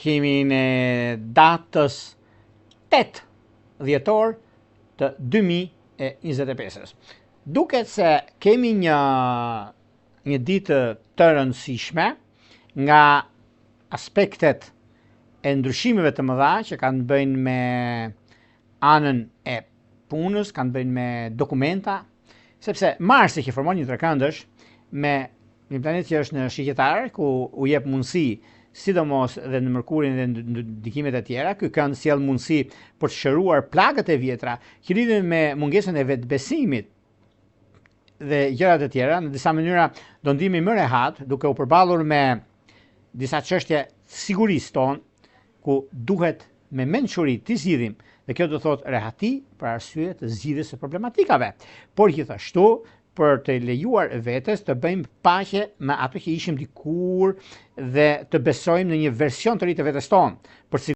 takimin e datës 8 dhjetor të 2025. Duket se kemi një ditë të rëndësishme nga aspektet e ndryshimeve të mëdha që kanë të bëjnë me anën e punës, kanë të bëjnë me dokumenta, sepse Marsi që formon një trekëndësh me një planet që është në shigjetar, ku u jep mundësi sidomos dhe në Mërkurin dhe në ndikimet e tjera, ky kënd sjell mundësi për të shëruar plagët e vjetra që lidhen me mungesën e vetbesimit dhe gjërat e tjera. Në disa mënyra do ndihemi më rehat, duke u përballur me disa çështje sigurisë tonë, ku duhet me mençuri të zgjidhim, dhe kjo do thotë rehati për arsye të zgjidhjes së problematikave, por gjithashtu për të lejuar vetes të bëjmë paqe me ato që ishim dikur dhe të besojmë në një version të ri të vetes tonë.